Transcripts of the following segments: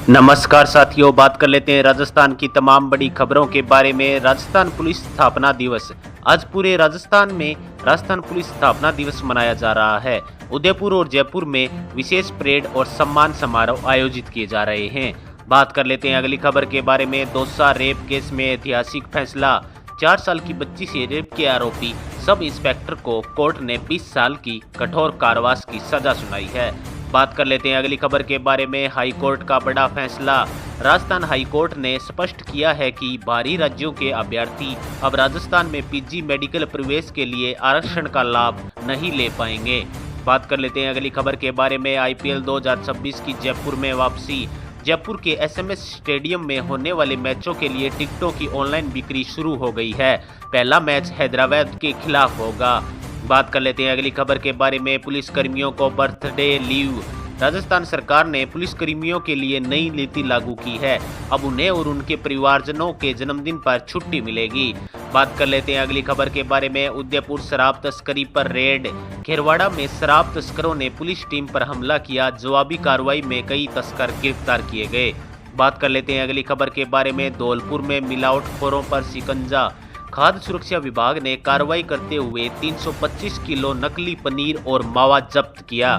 नमस्कार साथियों, बात कर लेते हैं राजस्थान की तमाम बड़ी खबरों के बारे में। राजस्थान पुलिस स्थापना दिवस आज पूरे राजस्थान में राजस्थान पुलिस स्थापना दिवस मनाया जा रहा है। उदयपुर और जयपुर में विशेष परेड और सम्मान समारोह आयोजित किए जा रहे हैं। बात कर लेते हैं अगली खबर के बारे में। दौसा रेप केस में ऐतिहासिक फैसला। 4 साल की बच्ची से रेप के आरोपी सब इंस्पेक्टर को कोर्ट ने 20 साल की कठोर कारावास की सजा सुनाई है। बात कर लेते हैं अगली खबर के बारे में। हाई कोर्ट का बड़ा फैसला। राजस्थान हाई कोर्ट ने स्पष्ट किया है कि बाहरी राज्यों के अभ्यर्थी अब राजस्थान में पीजी मेडिकल प्रवेश के लिए आरक्षण का लाभ नहीं ले पाएंगे। बात कर लेते हैं अगली खबर के बारे में। आईपीएल 2026 की जयपुर में वापसी। जयपुर के एसएमएस स्टेडियम में होने वाले मैचों के लिए टिकटों की ऑनलाइन बिक्री शुरू हो गई है। पहला मैच हैदराबाद के खिलाफ होगा। बात कर लेते हैं अगली खबर के बारे में। पुलिस कर्मियों को बर्थडे लीव। राजस्थान सरकार ने पुलिस कर्मियों के लिए नई नीति लागू की है। अब उन्हें और उनके परिवारजनों के जन्मदिन पर छुट्टी मिलेगी। बात कर लेते हैं अगली खबर के बारे में। उदयपुर शराब तस्करी पर रेड। खेरवाड़ा में शराब तस्करों ने पुलिस टीम पर हमला किया। जवाबी कार्रवाई में कई तस्कर गिरफ्तार किए गए। बात कर लेते हैं अगली खबर के बारे में। धौलपुर में मिलावटखोरों पर शिकंजा। खाद्य सुरक्षा विभाग ने कार्रवाई करते हुए 325 किलो नकली पनीर और मावा जब्त किया।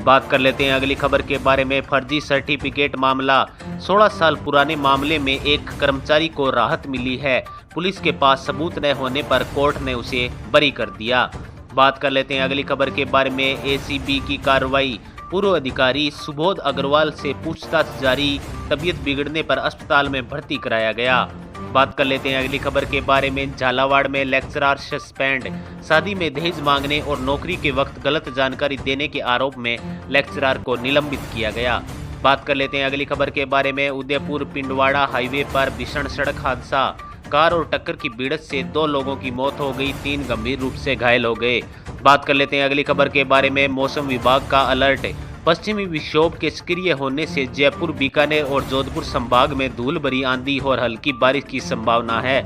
बात कर लेते हैं अगली खबर के बारे में। फर्जी सर्टिफिकेट मामला। 16 साल पुराने मामले में एक कर्मचारी को राहत मिली है। पुलिस के पास सबूत न होने पर कोर्ट ने उसे बरी कर दिया। बात कर लेते हैं अगली खबर के बारे में। एसीबी की कार्रवाई। पूर्व अधिकारी सुबोध अग्रवाल से पूछताछ जारी। तबीयत बिगड़ने पर अस्पताल में भर्ती कराया गया। बात कर लेते हैं अगली खबर के बारे में। झालावाड़ में लेक्चरर सस्पेंड। शादी में दहेज मांगने और नौकरी के वक्त गलत जानकारी देने के आरोप में लेक्चरर को निलंबित किया गया। बात कर लेते हैं अगली खबर के बारे में। उदयपुर पिंडवाड़ा हाईवे पर भीषण सड़क हादसा। कार और टक्कर की भिड़ंत से 2 लोगों की मौत हो गई, 3 गंभीर रूप से घायल हो गए। बात कर लेते हैं अगली खबर के बारे में। मौसम विभाग का अलर्ट। पश्चिमी विक्षोभ के सक्रिय होने से जयपुर, बीकानेर और जोधपुर संभाग में धूल भरी आंधी और हल्की बारिश की संभावना है।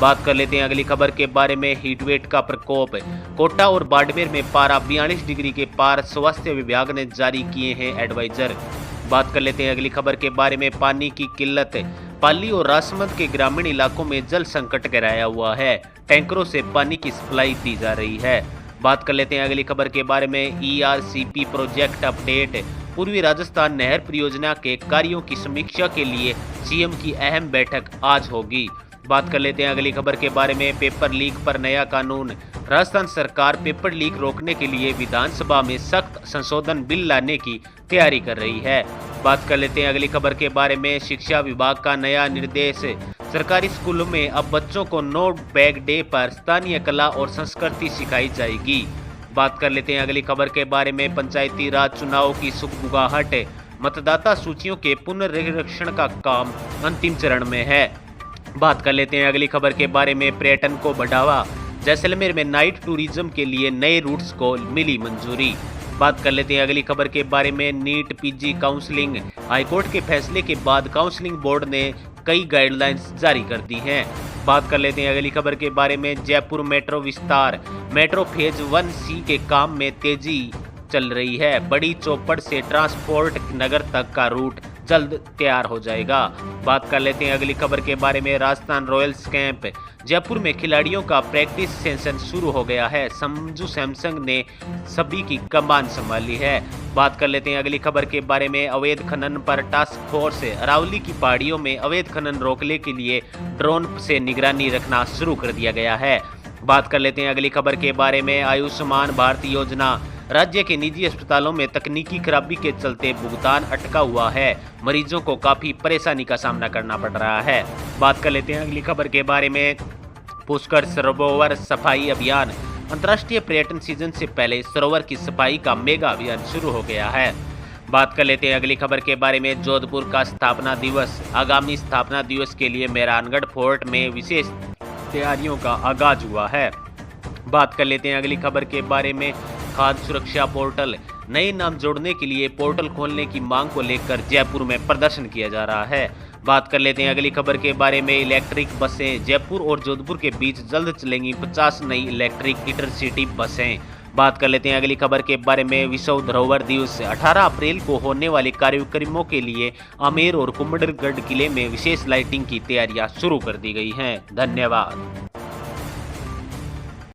बात कर लेते हैं अगली खबर के बारे में। हीटवेव का प्रकोप। कोटा और बाड़मेर में पारा 42 डिग्री के पार। स्वास्थ्य विभाग ने जारी किए हैं एडवाइजर। बात कर लेते हैं अगली खबर के बारे में। पानी की किल्लत। पाली और राजसमंद के ग्रामीण इलाकों में जल संकट गहराया हुआ है। टैंकरों से पानी की सप्लाई दी जा रही है। बात कर लेते हैं अगली खबर के बारे में। ERCP project update. पूर्वी राजस्थान नहर परियोजना के कार्यों की समीक्षा के लिए सीएम की अहम बैठक आज होगी। बात कर लेते हैं अगली खबर के बारे में। पेपर लीक पर नया कानून। राजस्थान सरकार पेपर लीक रोकने के लिए विधानसभा में सख्त संशोधन बिल लाने की तैयारी कर रही है। बात कर लेते हैं अगली खबर के बारे में। शिक्षा विभाग का नया निर्देश। सरकारी स्कूलों में अब बच्चों को नो बैग डे पर स्थानीय कला और संस्कृति सिखाई जाएगी। बात कर लेते हैं अगली खबर के बारे में। पंचायती राज चुनाव की सुगबुगाहट। मतदाता सूचियों के पुनर्निरीक्षण का काम अंतिम चरण में है। बात कर लेते हैं अगली खबर के बारे में। पर्यटन को बढ़ावा। जैसलमेर में नाइट टूरिज्म के लिए नए रूट्स को मिली मंजूरी। बात कर लेते हैं अगली खबर के बारे में। NEET PG counselling. हाईकोर्ट के फैसले के बाद काउंसलिंग बोर्ड ने कई गाइडलाइंस जारी कर दी हैं। बात कर लेते हैं अगली खबर के बारे में। जयपुर मेट्रो विस्तार। मेट्रो फेज 1C के काम में तेजी चल रही है। बड़ी चौपड़ से ट्रांसपोर्ट नगर तक का रूट जल्द तैयार हो जाएगा। बात कर लेते हैं अगली खबर के बारे में। Rajasthan Royals camp. जयपुर में खिलाड़ियों का प्रैक्टिस सेशन शुरू हो गया है। संजू सैमसंग ने सभी की कमान संभाली है। बात कर लेते हैं अगली खबर के बारे में। अवैध खनन पर टास्क फोर्स। अरावली की पहाड़ियों में अवैध खनन रोकने के लिए ड्रोन से निगरानी रखना शुरू कर दिया गया है। बात कर लेते हैं अगली खबर के बारे में। आयुष्मान भारत योजना। राज्य के निजी अस्पतालों में तकनीकी खराबी के चलते भुगतान अटका हुआ है। मरीजों को काफी परेशानी का सामना करना पड़ रहा है। बात कर लेते हैं अगली खबर के बारे में। पुष्कर सरोवर सफाई अभियान। अंतर्राष्ट्रीय पर्यटन सीजन से पहले सरोवर की सफाई का मेगा अभियान शुरू हो गया है। बात कर लेते हैं अगली खबर के बारे में। जोधपुर का स्थापना दिवस। आगामी स्थापना दिवस के लिए मेहरानगढ़ फोर्ट में विशेष तैयारियों का आगाज हुआ है। बात कर लेते हैं अगली खबर के बारे में। खाद्य सुरक्षा पोर्टल। नए नाम जोड़ने के लिए पोर्टल खोलने की मांग को लेकर जयपुर में प्रदर्शन किया जा रहा है। बात कर लेते हैं अगली खबर के बारे में। इलेक्ट्रिक बसें। जयपुर और जोधपुर के बीच जल्द चलेंगी 50 नई इलेक्ट्रिक इंटरसिटी बसें। बात कर लेते हैं अगली खबर के बारे में। विश्व धरोहर दिवस 18 अप्रैल को होने वाले कार्यक्रमों के लिए आमेर और कुंभलगढ़ किले में विशेष लाइटिंग की तैयारियां शुरू कर दी गई हैं। धन्यवाद।